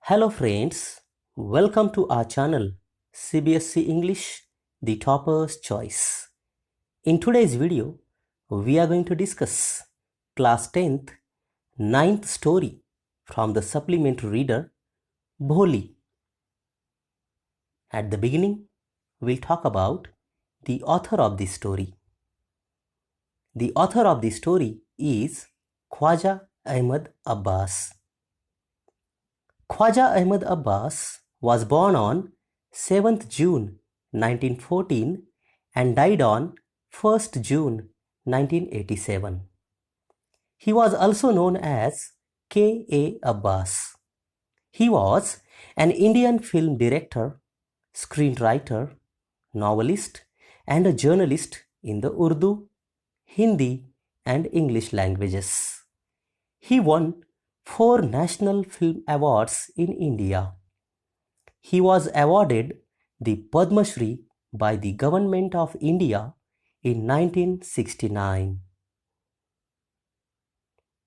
Hello friends, welcome to our channel CBSC English, the Topper's Choice. In today's video, we are going to discuss class 10th, ninth story from the supplementary reader, Bholi. At the beginning, we'll talk about the author of this story. The author of this story is Khwaja Ahmad Abbas. Khwaja Ahmad Abbas was born on 7th June 1914 and died on 1st June 1987. He was also known as K.A. Abbas. He was an Indian film director, screenwriter, novelist, and a journalist in the Urdu, Hindi, and English languages. He won 4 National Film Awards in India. He was awarded the Padma Shri by the Government of India in 1969.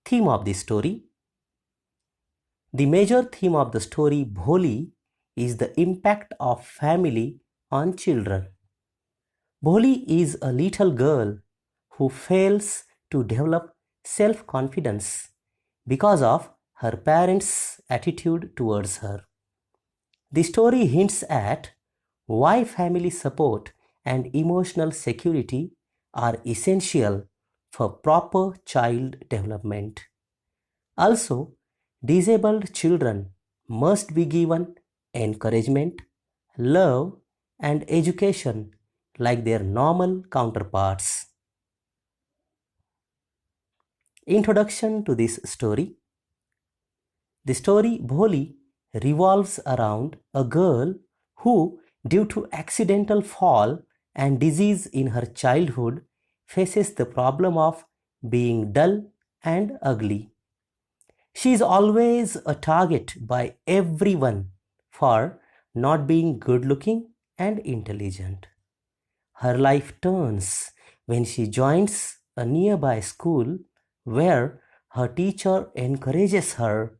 Theme of the story. The major theme of the story Bholi is the impact of family on children. Bholi is a little girl who fails to develop self-confidence because of her parents' attitude towards her. The story hints at why family support and emotional security are essential for proper child development. Also, disabled children must be given encouragement, love, and education like their normal counterparts. Introduction to this story. The story Bholi revolves around a girl who, due to accidental fall and disease in her childhood, faces the problem of being dull and ugly. She is always a target by everyone for not being good looking and intelligent. Her life turns when she joins a nearby school where her teacher encourages her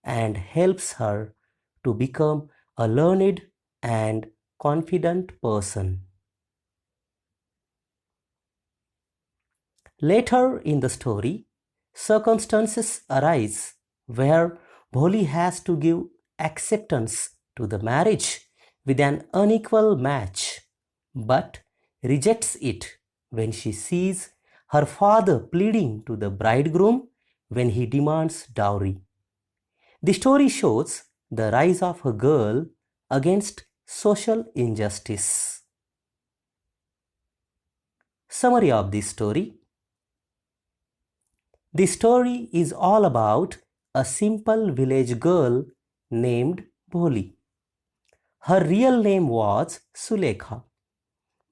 and helps her to become a learned and confident person. Later in the story, circumstances arise where Bholi has to give acceptance to the marriage with an unequal match, but rejects it when she sees her father pleading to the bridegroom when he demands dowry. The story shows the rise of a girl against social injustice. Summary of this story. The story is all about a simple village girl named Bholi. Her real name was Sulekha,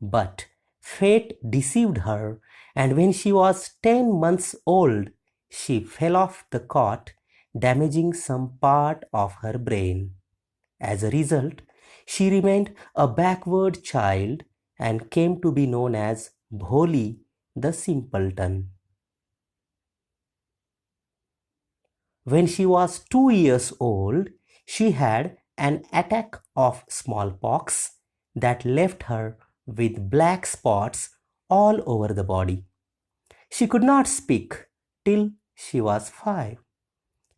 but fate deceived her, and when she was 10 months old, she fell off the cot, damaging some part of her brain. As a result, she remained a backward child and came to be known as Bholi the simpleton. When she was 2 years old, she had an attack of smallpox that left her with black spots all over the body. She could not speak till she was 5.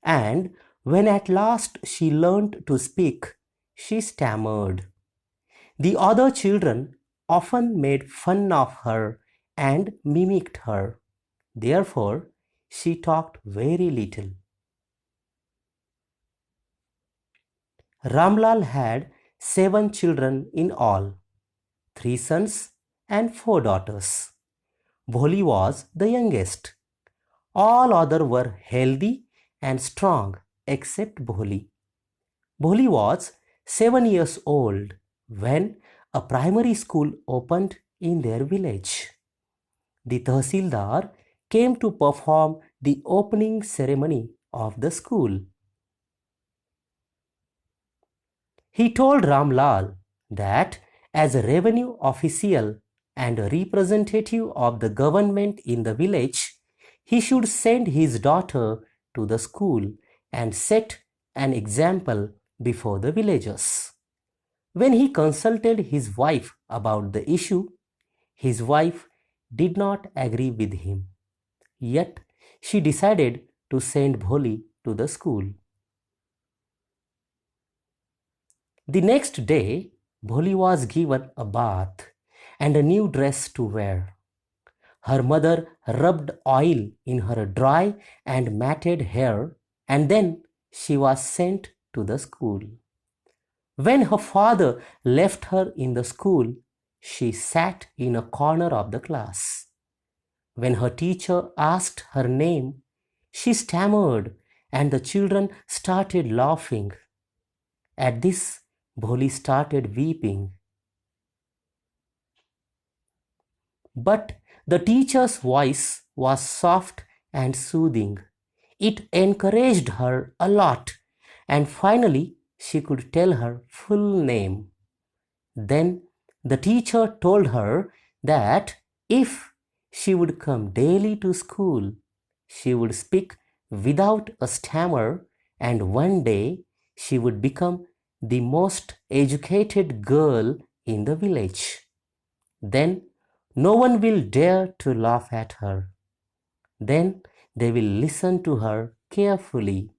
And when at last she learned to speak, she stammered. The other children often made fun of her and mimicked her. Therefore, she talked very little. Ramlal had 7 children in all, 3 sons and 4 daughters. Bholi was the youngest. All others were healthy and strong except Bholi. Bholi was 7 years old when a primary school opened in their village. The Tahsildar came to perform the opening ceremony of the school. He told Ramlal that as a revenue official and a representative of the government in the village, he should send his daughter to the school and set an example before the villagers. When he consulted his wife about the issue, his wife did not agree with him. Yet she decided to send Bholi to the school. The next day, Bholi was given a bath and a new dress to wear. Her mother rubbed oil in her dry and matted hair, and then she was sent to the school. When her father left her in the school, she sat in a corner of the class. When her teacher asked her name, she stammered and the children started laughing. At this, Bholi started weeping. But the teacher's voice was soft and soothing. It encouraged her a lot, and finally she could tell her full name. Then the teacher told her that if she would come daily to school, she would speak without a stammer, and one day she would become the most educated girl in the village. Then no one will dare to laugh at her. Then they will listen to her carefully.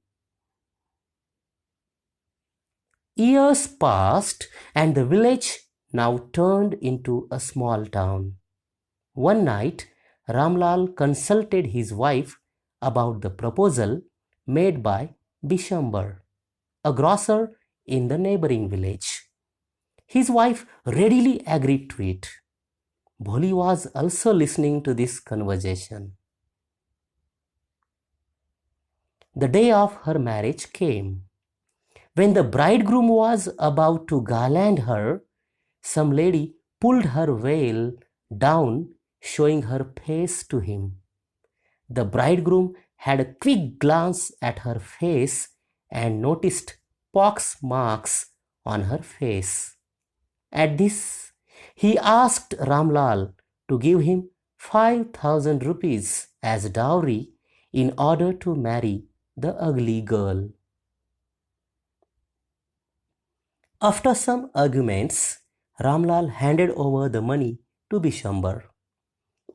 Years passed and the village now turned into a small town. One night, Ramlal consulted his wife about the proposal made by Bishambar, a grocer in the neighboring village. His wife readily agreed to it. Bholi was also listening to this conversation. The day of her marriage came. When the bridegroom was about to garland her, some lady pulled her veil down, showing her face to him. The bridegroom had a quick glance at her face and noticed pox marks on her face. At this, he asked Ramlal to give him 5,000 rupees as dowry in order to marry the ugly girl. After some arguments, Ramlal handed over the money to Bishambar.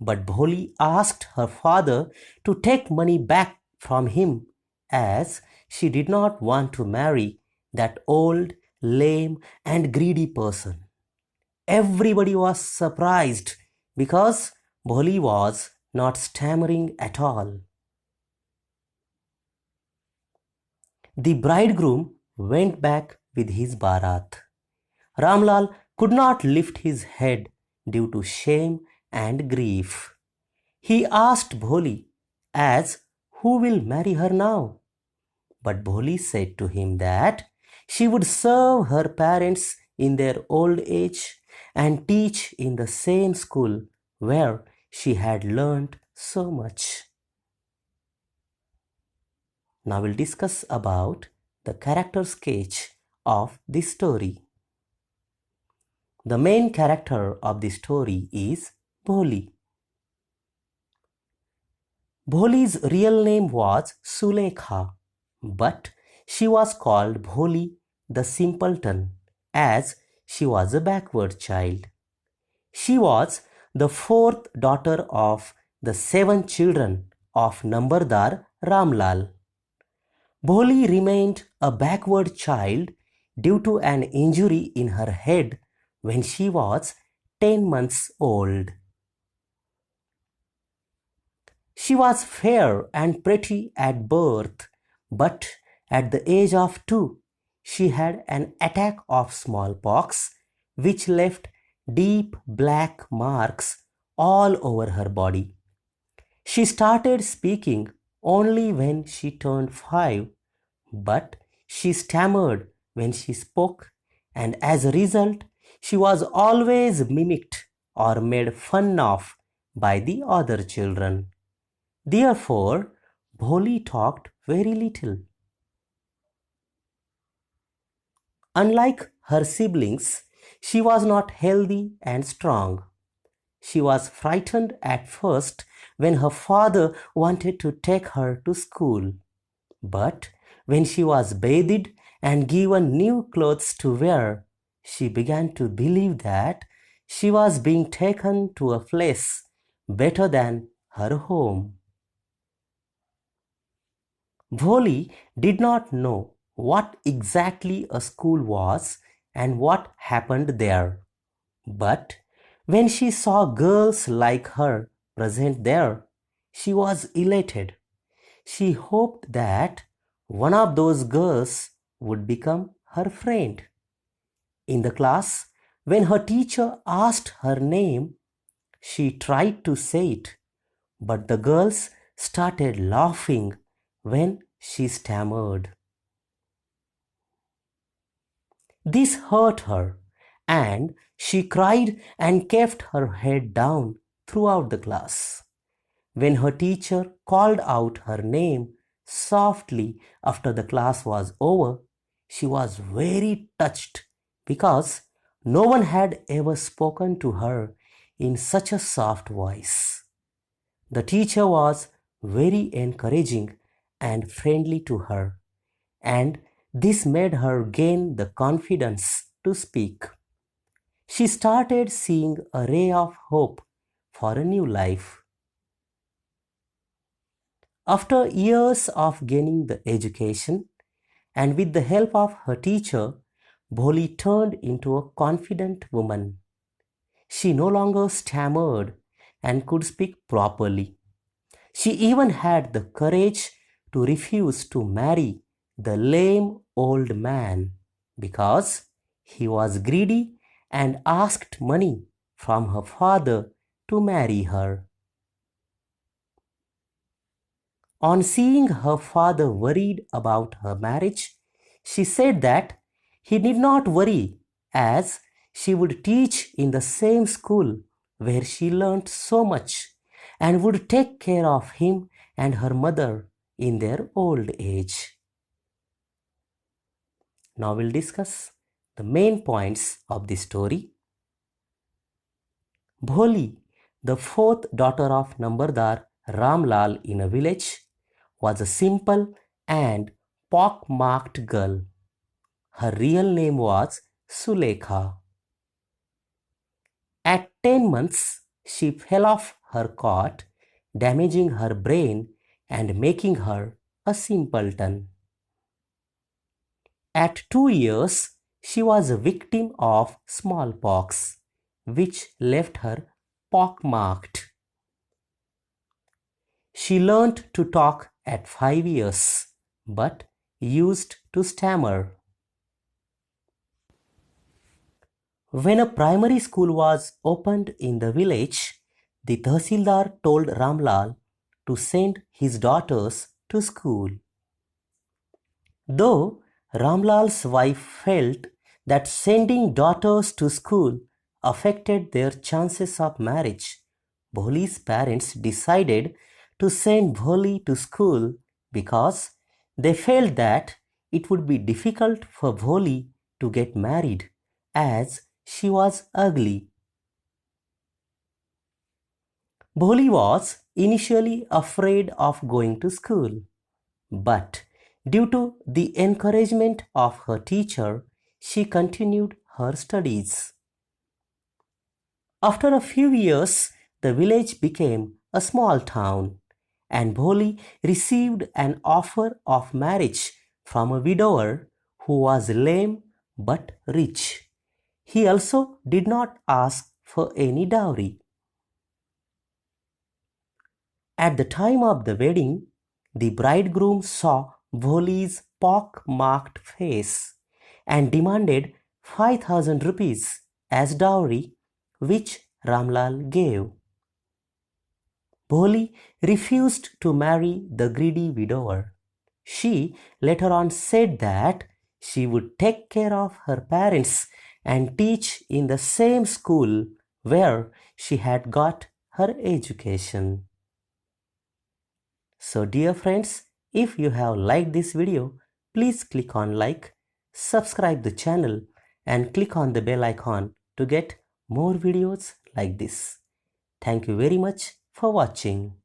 But Bholi asked her father to take money back from him as she did not want to marry that old, lame and greedy person. Everybody was surprised because Bholi was not stammering at all. The bridegroom went back with his barat. Ramlal could not lift his head due to shame and grief. He asked Bholi, as who will marry her now? But Bholi said to him that she would serve her parents in their old age and teach in the same school where she had learnt so much. Now we'll discuss about the character sketch of this story. The main character of the story is Bholi. Bholi's real name was Sulekha, but she was called Bholi the simpleton as she was a backward child. She was the fourth daughter of the 7 children of Nambardar Ramlal. Bholi remained a backward child due to an injury in her head when she was 10 months old. She was fair and pretty at birth, but at the age of 2, she had an attack of smallpox which left deep black marks all over her body. She started speaking only when she turned 5, but she stammered when she spoke, and as a result, she was always mimicked or made fun of by the other children. Therefore, Bholi talked very little. Unlike her siblings, she was not healthy and strong. She was frightened at first when her father wanted to take her to school. But when she was bathed and given new clothes to wear, she began to believe that she was being taken to a place better than her home. Bholi did not know what exactly a school was and what happened there. But when she saw girls like her present there, she was elated. She hoped that one of those girls would become her friend. In the class, when her teacher asked her name, she tried to say it, but the girls started laughing when she stammered. This hurt her, and she cried and kept her head down throughout the class. When her teacher called out her name softly after the class was over, she was very touched because no one had ever spoken to her in such a soft voice. The teacher was very encouraging and friendly to her, and this made her gain the confidence to speak. She started seeing a ray of hope for a new life. After years of gaining the education and with the help of her teacher, Bholi turned into a confident woman. She no longer stammered and could speak properly. She even had the courage to refuse to marry the lame old man because he was greedy and asked money from her father to marry her. On seeing her father worried about her marriage, she said that he need not worry as she would teach in the same school where she learnt so much and would take care of him and her mother in their old age. Now we'll discuss the main points of the story. Bholi, the fourth daughter of Nambardar Ramlal in a village, was a simple and pock-marked girl. Her real name was Sulekha. At 10 months, she fell off her cot, damaging her brain and making her a simpleton. At 2 years, she was a victim of smallpox, which left her pock-marked. She learned to talk at 5 years, but used to stammer. When a primary school was opened in the village, the Tahsildar told Ramlal to send his daughters to school. Though Ramlal's wife felt that sending daughters to school affected their chances of marriage, Bholi's parents decided to send Bholi to school because they felt that it would be difficult for Bholi to get married as she was ugly. Bholi was initially afraid of going to school, but due to the encouragement of her teacher, she continued her studies. After a few years, the village became a small town, and Bholi received an offer of marriage from a widower who was lame but rich. He also did not ask for any dowry. At the time of the wedding, the bridegroom saw Bholi's pock-marked face and demanded 5,000 rupees as dowry, which Ramlal gave. Bholi refused to marry the greedy widower. She later on said that she would take care of her parents and teach in the same school where she had got her education. So dear friends, if you have liked this video, please click on like, subscribe the channel and click on the bell icon to get more videos like this. Thank you very much for watching.